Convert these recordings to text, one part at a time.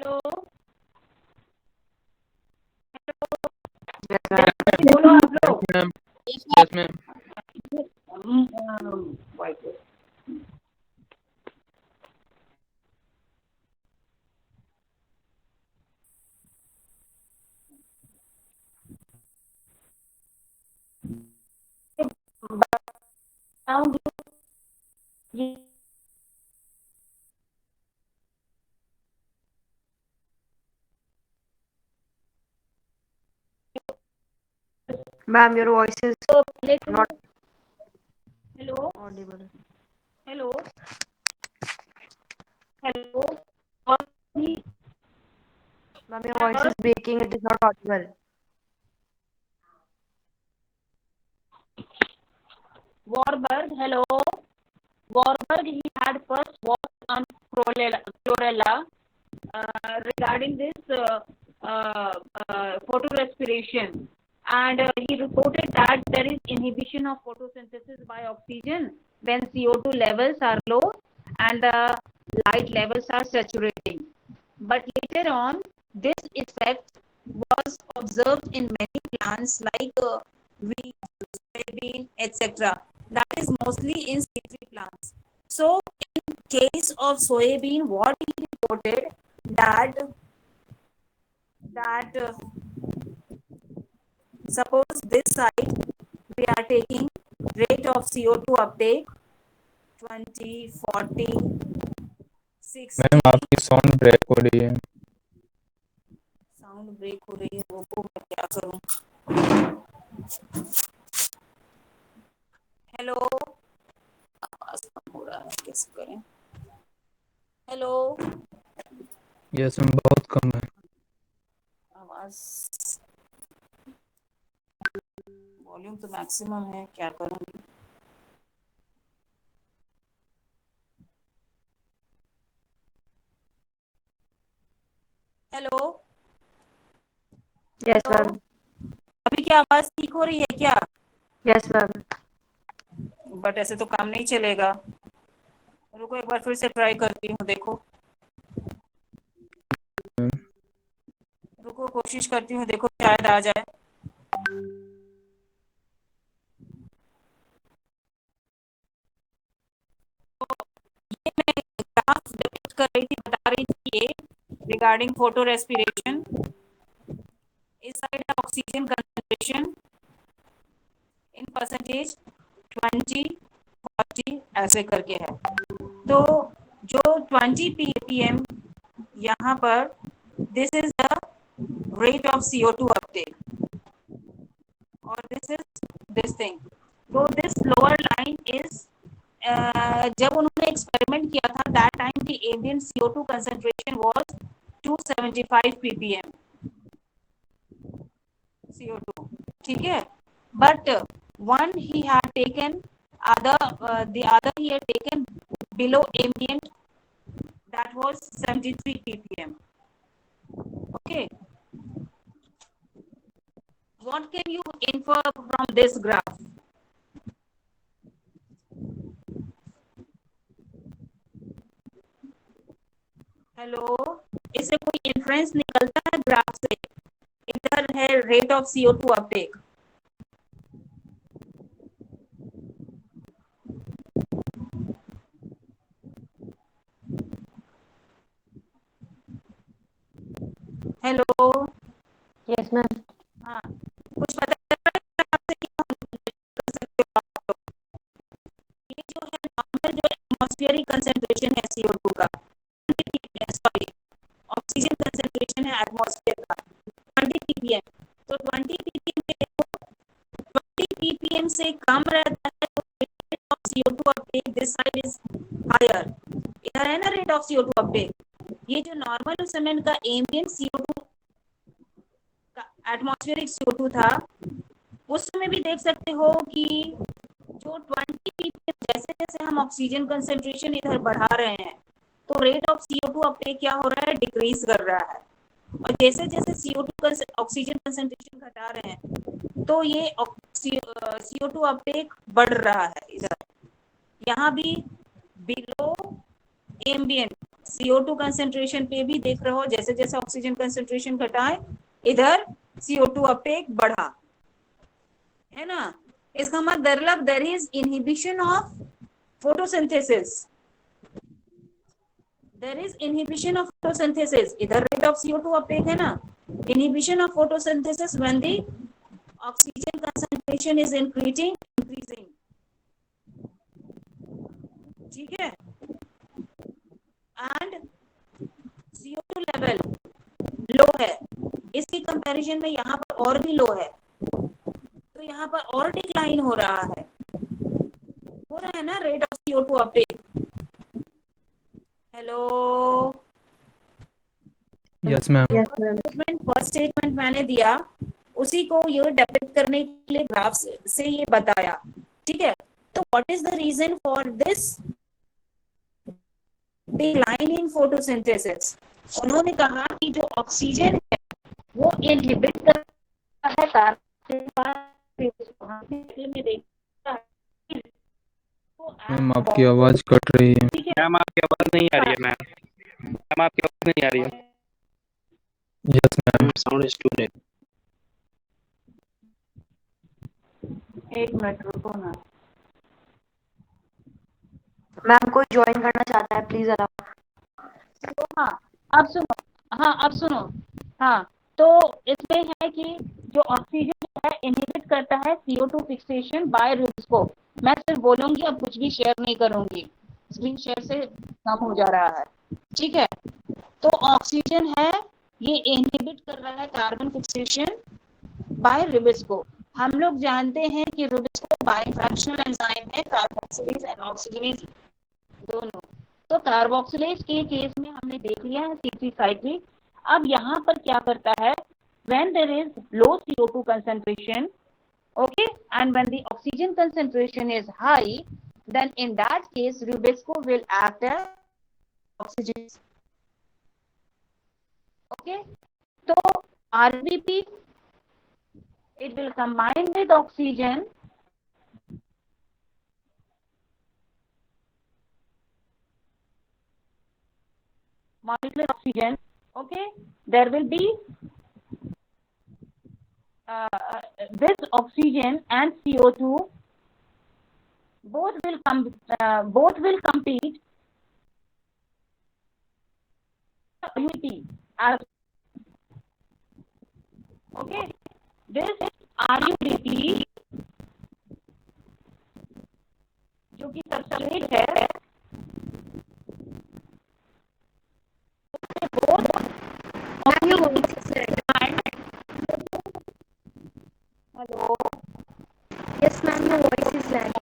Hello Yes, ma'am. जल्दी बोलो आप Yes, लोग। ma'am. एक Yes, ma'am. बात बताऊंगी ये Ma'am, your voice is तो पहले तो not hello audible. Hello hello और भी Ma'am, your voice is breaking. It is not audible. Warburg, hello. Warburg, he had first worked on chlorella regarding this photorespiration, and he reported that there is inhibition of photosynthesis by oxygen when CO2 levels are low and the light levels are saturating. But later on, this effect was observed in many plants like wheat, soybean, etc. That is mostly in citrus plants. So, in case of soybean, what he reported that suppose this side we are taking rate of CO2 uptake 20, 40, ma'am 60. आपकी sound break हो रही है। Sound break हो रही है, वो मैं क्या करूं। हेलो, आवाज कम हो रहा है, कैसे करें। हेलो, यस मैम बहुत कम है। आवाज वॉल्यूम तो मैक्सिमम है, क्या करूंगी। Hello Yes, hello, ma'am. अभी क्या आवाज ठीक हो रही है क्या। Yes, ma'am. बट ऐसे तो काम नहीं चलेगा। रुको एक बार फिर से ट्राई करती हूँ, देखो। रुको कोशिश करती हूँ, देखो शायद आ जाए। ये मैं ग्राफ डिपिक्ट कर रही थी, बता रही थी ये रिगार्डिंग फोटो रेस्पिरेशन। इस साइड है ऑक्सीजन कंसंट्रेशन इन परसेंटेज 20, 40 ऐसे करके है। तो जो 20 ppm यहाँ पर, this is the rate of CO2 Uptake और दिस इज दिस थिंग। तो दिस लोअर लाइन इज, जब उन्होंने एक्सपेरिमेंट किया था that time the ambient CO2 concentration was 275 ppm CO2, ठीक है। But one he had taken the other he had taken below ambient, that was 73 ppm. Okay, what can you infer from this graph? Hello, इससे कोई inference निकलता है graph से। इधर है rate of CO2 Uptake. Hello, Yes, ma'am. हाँ, कुछ पता चल रहा है ग्राफ से क्या कर सकते हो आप लोग? ये जो है नॉर्मल जो एटमॉस्फेरिक कंसंट्रेशन है CO2 का, सॉरी ऑक्सीजन कंसंट्रेशन है एटमॉस्फेयर का 20 ppm। तो 20 ppm में देखो, 20 ppm से कम रहता है तो rate of CO2 uptake this side is higher. इधर है ना रेट ऑफ CO2 अपटेक। ये जो नॉर्मल उस समय का एम्बिएंट CO2 का एटमॉस्फेरिक CO2 था, उस समय भी देख सकते हो कि जो 20 ppm जैसे जैसे हम ऑक्सीजन कंसेंट्रेशन इधर बढ़ा रहे हैं तो रेट ऑफ CO2 अपटेक क्या हो रहा है, डिक्रीज कर रहा है। और जैसे जैसे CO2 ऑक्सीजन कंसेंट्रेशन घटा रहे हैं तो ये CO2 अपटेक बढ़ रहा है इधर। यहाँ भी बिलो एम्बिएंट CO2 कंसेंट्रेशन पे भी देख रहे हो, जैसे जैसे ऑक्सीजन कंसेंट्रेशन घटाए इधर CO2 अपटेक बढ़ा, है ना। इसका मतलब there is inhibition of photosynthesis, there is inhibition of photosynthesis, इधर रेट ऑफ CO2 अपटेक है ना, inhibition of photosynthesis when the oxygen concentration is increasing, ठीक है। एंड CO2 लेवल लो है, इसकी कंपैरिजन में यहाँ पर और भी लो है, तो यहाँ पर और डिक्लाइन हो रहा है ना rate of CO2 Uptake. Hello, Yes, ma'am. Yes, ma'am. First statement मैंने दिया, उसी को ये डिपिक्ट करने के लिए ग्राफ से ये बताया, ठीक है। तो what is the reason for this decline in photosynthesis? उन्होंने कहा कि जो ऑक्सीजन है वो इनहिबिट करता है मैम आपकी आवाज कट रही है। मैम आपकी आवाज नहीं आ रही है मैम आपकी आवाज नहीं आ रही है। Yes, ma'am. Sound student. एक मिनट रुको ना, मैम कोई ज्वाइन करना चाहता है, प्लीज अलाउ। तो हाँ अब सुनो, हाँ अब सुनो, हाँ तो इसमें है कि जो ऑक्सीजन है इनहिबिट करता है CO2 फिक्सेशन बाय रिब्सको। मैं सिर्फ बोलूंगी, अब कुछ भी शेयर नहीं करूंगी, स्क्रीन शेयर से कम हो जा रहा है, ठीक है। तो ऑक्सीजन है ये इनहिबिट कर रहा है कार्बन फिक्सेशन बाय रिब्सको। हम लोग जानते हैं कि रिब्सको बाइफ्रैक्शनल एंजाइम है, कार्बोक्सिलेज एंड ऑक्सीजनेज दोनों। तो कार्बोक्सिलेज के केस में हमने देख लिया है C3 साइक्लिक। अब यहाँ पर क्या करता है, when there is low CO2 concentration, okay, and when the oxygen concentration is high, then in that case Rubisco will act as oxygen, okay. So RBP, it will combine with oxygen molecular oxygen, okay. There will be this oxygen and CO2 both will compete RUBP as, okay. This RUBP जो कि substrate है, hello, yes ma'am, your voice is lagging.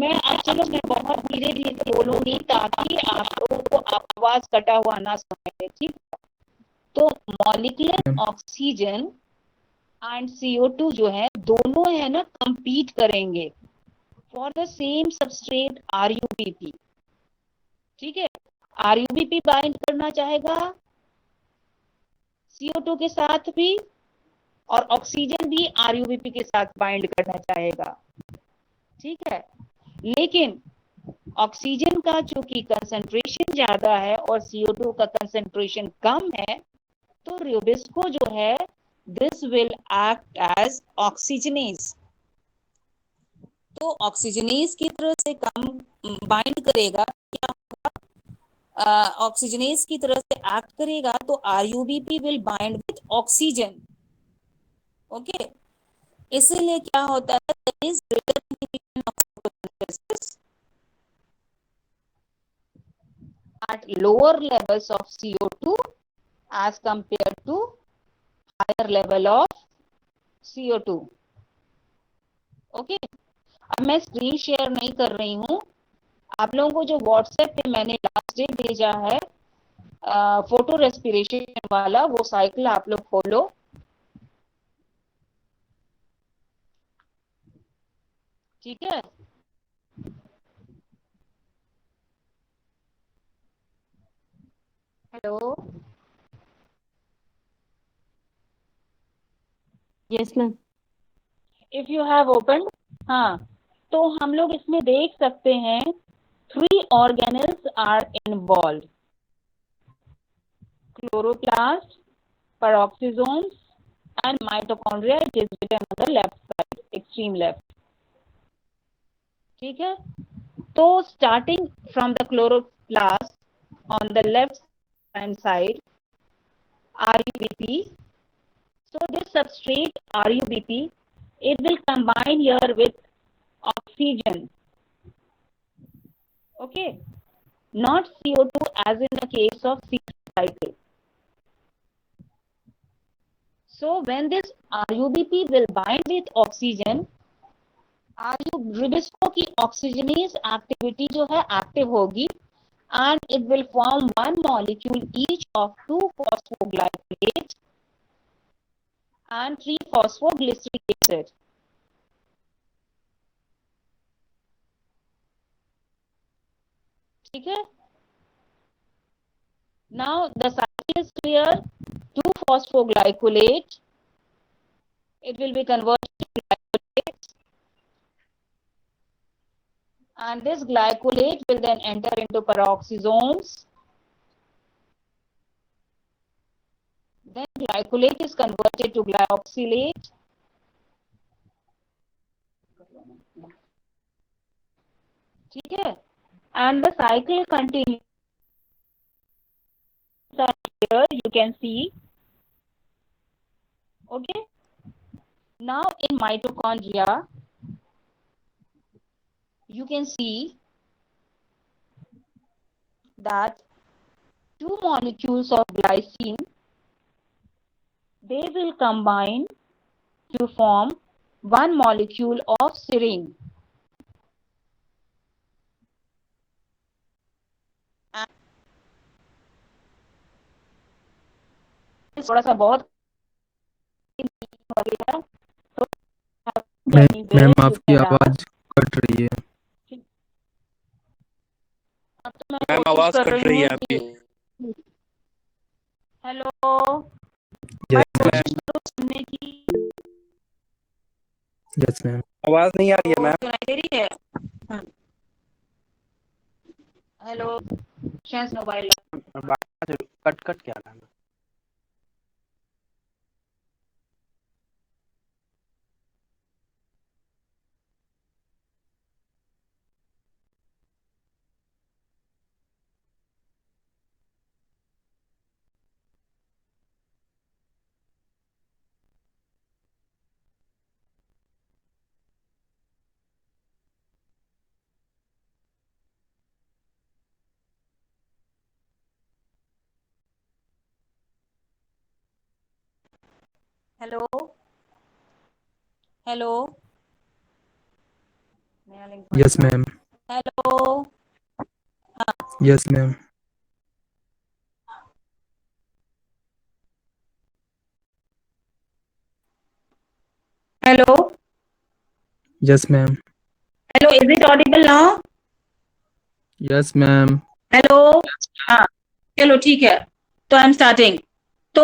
मैं actually मैं बहुत धीरे धीरे बोलूंगी ताकि आप लोगों को आवाज कटा हुआ ना सुनाई, ठीक। तो मॉलिक्यूलर ऑक्सीजन एंड CO2 जो है दोनों है ना compete करेंगे for the same substrate RUBP, ठीक है। RUBP बाइंड करना चाहेगा CO2 के साथ भी, और ऑक्सीजन भी RUBP के साथ बाइंड करना चाहेगा, ठीक है। लेकिन ऑक्सीजन का चूंकि कंसंट्रेशन ज्यादा है और CO2 का कंसंट्रेशन कम है, तो Rubisco जो है this will act as oxygenase, तो ऑक्सीजनेज की तरह से कम बाइंड करेगा, क्या होगा, ऑक्सीजनेज की तरह से एक्ट करेगा, तो RUBP will bind with oxygen, okay. इसीलिए क्या होता है, there is greater inhibition of photosynthesis at lower levels of CO2 as compared to higher level of CO2, okay. अब मैं स्क्रीन शेयर नहीं कर रही हूँ, आप लोगों को जो व्हाट्सएप पे मैंने लास्ट डे भेजा है फोटो रेस्पिरेशन वाला, वो साइकिल आप लोग खोलो, ठीक है। Hello, yes ma'am. If you have open, हाँ, तो हम लोग इसमें देख सकते हैं three organelles are involved: chloroplast, peroxisomes, and mitochondria. It is written on the left side, extreme left. ठीक है, तो starting from the chloroplast on the left hand side, RUBP. So this substrate RUBP, it will combine here with oxygen. Okay, not CO2 as in the case of C cycle. So when this RUBP will bind with oxygen, RUBISCO की oxygenase activity जो है active होगी, and it will form one molecule each of 2 phosphoglycolate and 3 phosphoglyceric acid. ठीक है, now the cycle is clear. 2 phosphoglycolate, it will be converted to glycolate, and this glycolate will then enter into peroxisomes. Then glycolate is converted to glyoxylate. ठीक है, and the cycle continues. Here you can see. Okay, now in mitochondria you can see that 2 molecules of glycine, they will combine to form 1 molecule of serine. थोड़ा सा बहुत ma'am आपकी आवाज cut रही है। Ma'am आवाज कट रही है आपकी। हेलो, यस कोशिश करो सुनने की। Yes ma'am. आवाज नहीं आ रही है मैम। सुनाई दे रही है? हेलो, शायद मोबाइल कट कट क्या रहा है? Hello hello, yes ma'am. Hello, yes ma'am. Hello yes ma'am. Hello, is it Audible now? Yes ma'am. Hello, हाँ, चलो ठीक है, तो आई एम स्टार्टिंग। तो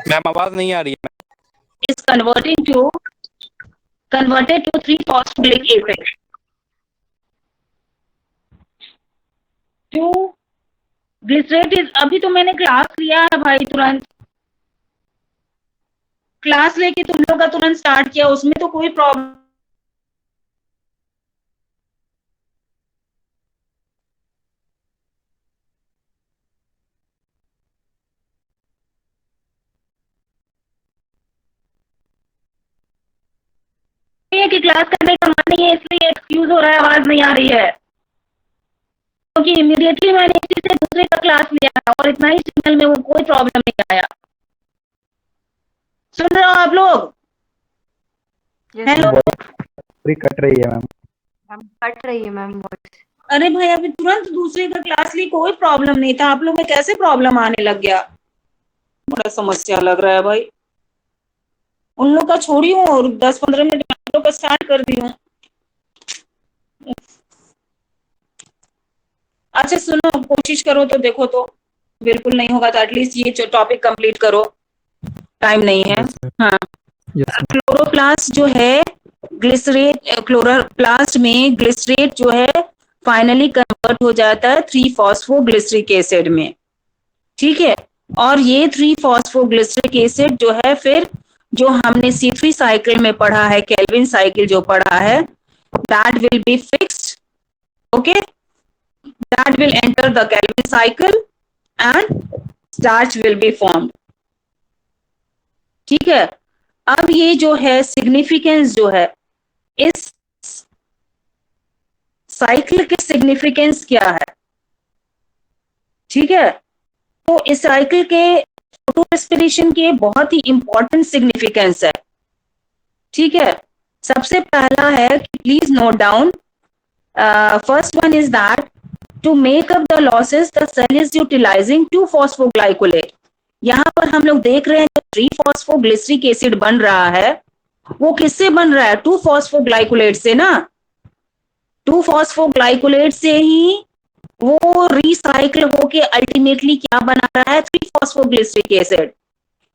मैम आवाज नहीं आ रही है। is converted to 3 phosphoglyc acid. 2 glycerate is, अभी तो मैंने क्लास लिया है भाई, तुरंत क्लास लेके तुम लोग का तुरंत स्टार्ट किया, उसमें तो कोई प्रॉब्लम कि क्लास करने का मन नहीं है, इसलिए एक्सक्यूज हो रहा है, आवाज नहीं आ रही है, क्योंकि इमीडिएटली मैंने इसी से दूसरे का क्लास लिया है और इतना ही सिग्नल में वो कोई प्रॉब्लम नहीं आया। सुन रहे हो आप लोग? हेलो, कट रही है मैम। मैम कट रही है मैम वॉइस। अरे भाई अभी तुरंत दूसरे का क्लास ली, कोई प्रॉब्लम नहीं था, आप लोग में कैसे प्रॉब्लम आने लग गया? बड़ा समस्या लग रहा है भाई। उन लोग का छोड़ी हूँ और 10-15 मिनट का स्टार्ट कर दी हूँ। अच्छा सुनो, कोशिश करो तो देखो, तो बिल्कुल नहीं होगा तो एटलीस्ट ये टॉपिक कंप्लीट करो, टाइम नहीं है। हाँ, यस मैम। क्लोरोप्लास्ट जो है ग्लिसरेट, क्लोरोप्लास्ट में ग्लिसरेट जो है फाइनली कन्वर्ट हो जाता है 3-फॉस्फोग्लिसरिक एसिड में, ठीक है। और ये 3-फॉस्फोग्लिसरिक एसिड जो है फिर जो हमने C3 साइकिल में पढ़ा है, केल्विन साइकिल जो पढ़ा है, that will be fixed, okay, that will enter the Calvin cycle and starch will be formed, ठीक है। अब ये जो है सिग्निफिकेंस जो है इस साइकिल के सिग्निफिकेंस क्या है, ठीक है। तो इस साइकिल के फोटो रेस्पिरेशन के बहुत ही इंपॉर्टेंट सिग्निफिकेंस है, ठीक है। सबसे पहला है कि please note down, first one is that to make up the losses the cell is utilising two phosphoglycolate. यहाँ पर हम लोग देख रहे हैं जो 3-फॉस्फोग्लिसरिक एसिड बन रहा है वो किससे बन रहा है, 2-फॉस्फोग्लाइकोलेट से ना। 2-फॉस्फोग्लाइकोलेट से ही वो रिसाइकिल होके अल्टीमेटली क्या बना रहा है, 3-फॉस्फोग्लिसरिक एसिड।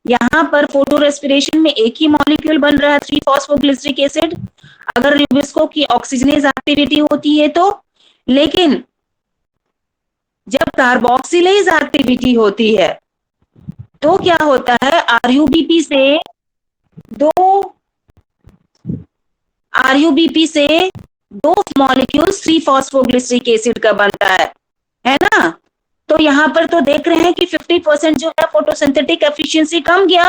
यहाँ पर फोटो रेस्पिरेशन में एक ही मॉलिक्यूल बन रहा है 3-फॉस्फोग्लिसरिक एसिड अगर रिबोस्को की ऑक्सीजनेज एक्टिविटी होती है तो, लेकिन जब कार्बोक्सिलेज एक्टिविटी होती है तो क्या होता है, आरयूबीपी से दो मॉलिक्यूल्स 3-फॉस्फोग्लिसरिक एसिड का बनता है ना। तो यहां पर तो देख रहे हैं कि 50% जो है फोटोसिंथेटिक एफिशिएंसी कम गया,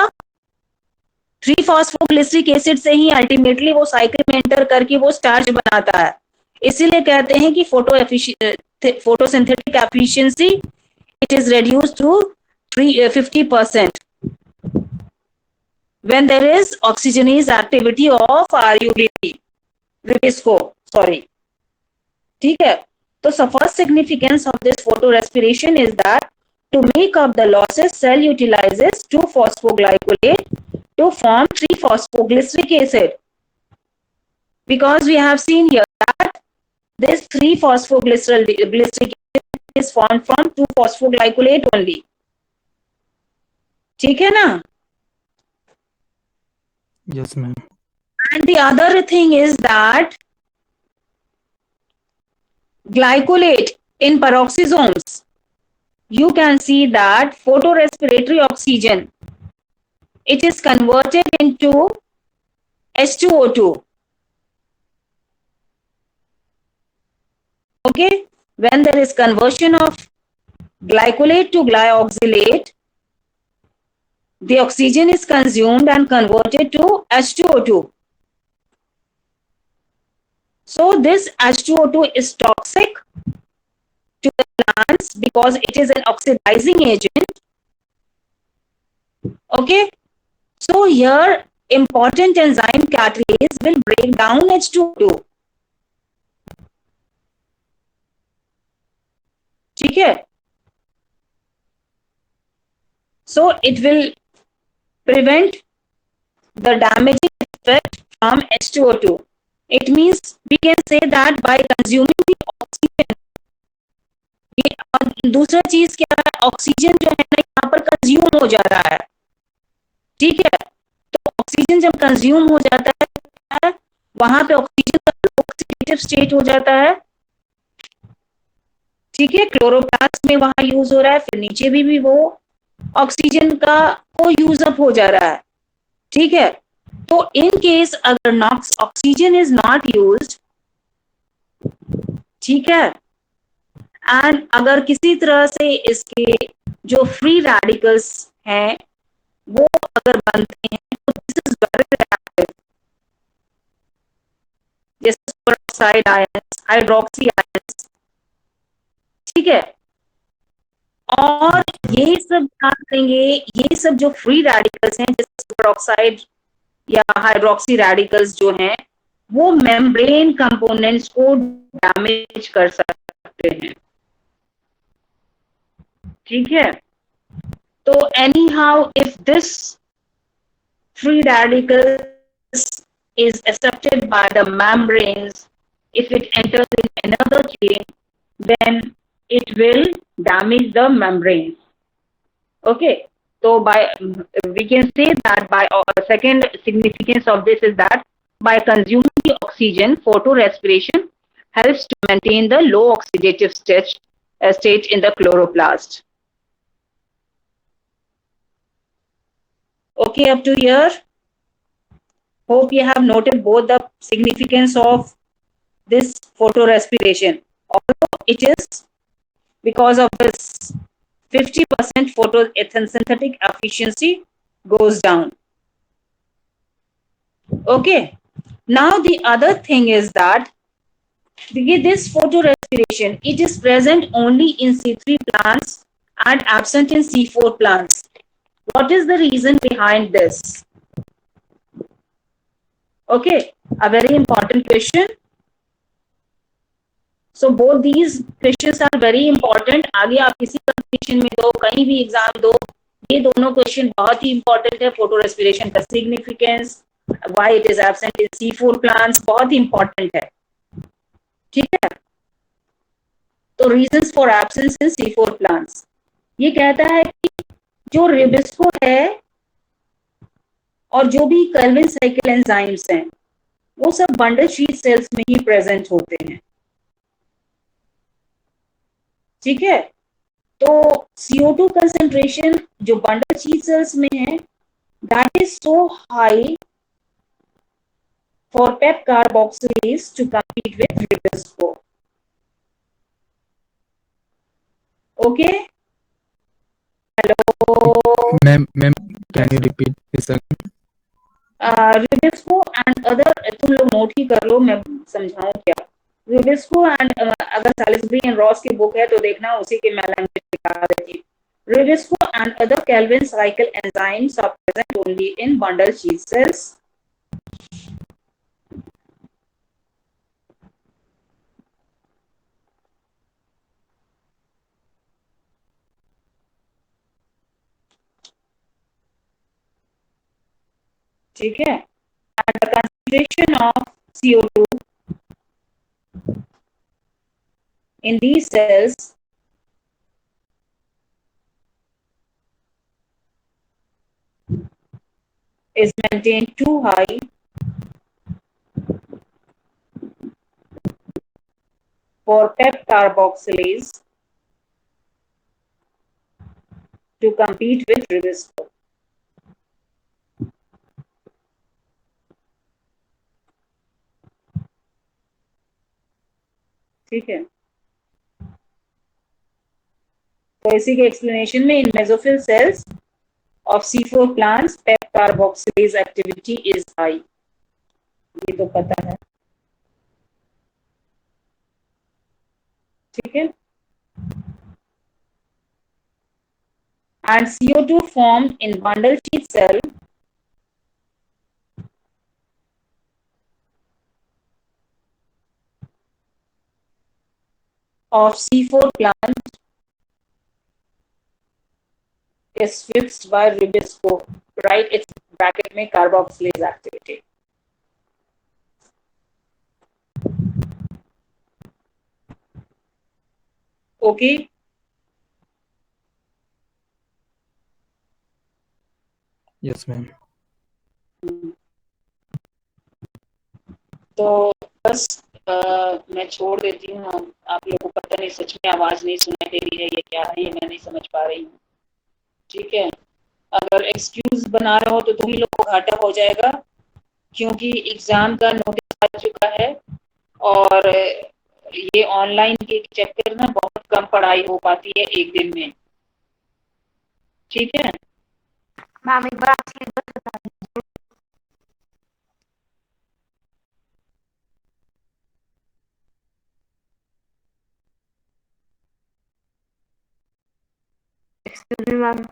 3-फॉस्फोग्लिसरिक एसिड से ही अल्टीमेटली वो साइकिल में एंटर करके वो स्टार्च बनाता है। इसीलिए कहते हैं कि photosynthetic efficiency it is reduced to 50% when there is oxygenase activity of RUBP, ribisco, sorry, ठीक है। तो first significance of this photorespiration is that to make up the losses, cell utilizes 2-phosphoglycolate to form 3-phosphoglyceric acid, because we have seen here that this 3-phosphoglyceric acid is formed from 2-phosphoglycolate only, ठीक है ना। Yes ma'am. And the other thing is that glycolate in peroxisomes, you can see that photorespiratory oxygen, it is converted into H2O2. Okay, when there is conversion of glycolate to glyoxylate, the oxygen is consumed and converted to H2O2. So this H2O2 is toxic to the plants because it is an oxidizing agent. Okay, so here important enzyme catalase will break down H2O2, ठीक है। So it will prevent the damaging effect from H2O2. It means we can say that by consuming the oxygen, दूसरा चीज क्या है, oxygen जो है ना यहाँ पर कंज्यूम हो जा रहा है, ठीक है। तो ऑक्सीजन जब कंज्यूम हो जाता है वहां पे ऑक्सीजन का ऑक्सीडेटिव स्टेट हो जाता है, ठीक है। क्लोरोप्लास्ट में वहां यूज हो रहा है, फिर नीचे भी वो ऑक्सीजन का वो यूज अप हो जा रहा है, ठीक है। तो इन केस अगर nox oxygen is not used, ठीक है, एंड अगर किसी तरह से इसके जो फ्री रेडिकल्स हैं वो अगर बनते हैं तो दिस इज वेरी रिएक्टिव, जैसे पेरोक्साइड आयंस, हाइड्रोक्सी आयंस, ठीक है। और ये सब क्या करेंगे, ये सब जो फ्री रेडिकल्स हैं जैसे पेरोक्साइड या हाइड्रोक्सी रेडिकल्स जो हैं वो मेम्ब्रेन कंपोनेंट्स को डैमेज कर सकते हैं, ठीक है। तो any how if this free radicals is accepted by the membranes, if it enters in another chain, then it will damage the membranes. Okay, So by we can say that by second significance of this is that by consuming the oxygen, photorespiration helps to maintain the low oxidative state in the chloroplast. Okay, up to here. Hope you have noted both the significance of this photorespiration. Although it is because of this 50% photosynthetic efficiency goes down. Okay. Now the other thing is that this photorespiration, it is present only in C3 plants and absent in C4 plants. What is the reason behind this? Okay, a very important question. So both these questions are very important. आगे आप किसी competition में दो, कहीं भी exam दो, ये दोनों क्वेश्चन बहुत ही इंपॉर्टेंट है. फोटो रेस्पिरेशन का significance, why it is absent in C4 plants, बहुत ही इंपॉर्टेंट है. ठीक है. तो reasons for absence in C4 plants, ये कहता है कि जो रिबिस्को है और जो भी कर्विन साइकिल एंजाइम्स हैं वो सब बंडल शीट सेल्स में ही प्रेजेंट होते हैं. ठीक है. तो CO2 कंसेंट्रेशन जो बंडल शीट सेल्स में है that is so high for PEP carboxylase to compete with rubisco. Okay. Hello Ma'am, can you repeat this again? Rubisco and other, तुम लोग नोट ही कर लो, मैं समझाऊं क्या. रिबिस्को एंड अगर सैलिसबरी एंड रॉस की बुक है तो देखना, उसी के मैं लैंग्वेज दिखा देती. Rubisco and other Calvin cycle enzymes are present only in bundle sheath cells. ठीक है. And the concentration of CO2 in these cells is maintained too high for pep carboxylase to compete with Ribisco. ठीक है. तो इसी के explanation में in mesophyll cells of C4 plants pep carboxylase activity is high. ये तो पता है. ठीक है. And CO2 formed in bundle sheath cell of C4 plant is fixed by Ribisco, right? It's bracket में carboxylase activity. Okay. Yes, ma'am. तो बस मैं छोड़ देती हूँ. आप लोगों को पता नहीं, सच में आवाज नहीं सुनाई दे रही है, ये क्या है, ये मैं नहीं समझ पा रही हूँ. ठीक है. अगर एक्सक्यूज बना रहे हो तो तुम ही लोग को घाटा हो जाएगा, क्योंकि एग्जाम का नोटिस आ चुका है और ये ऑनलाइन के चक्कर में बहुत कम पढ़ाई हो पाती है एक दिन में. ठीक है. मैम एक बार आप सिलेबस बता दीजिए. Excuse me ma'am.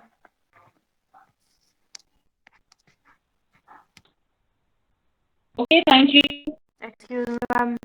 Okay, thank you. Excuse me ma'am.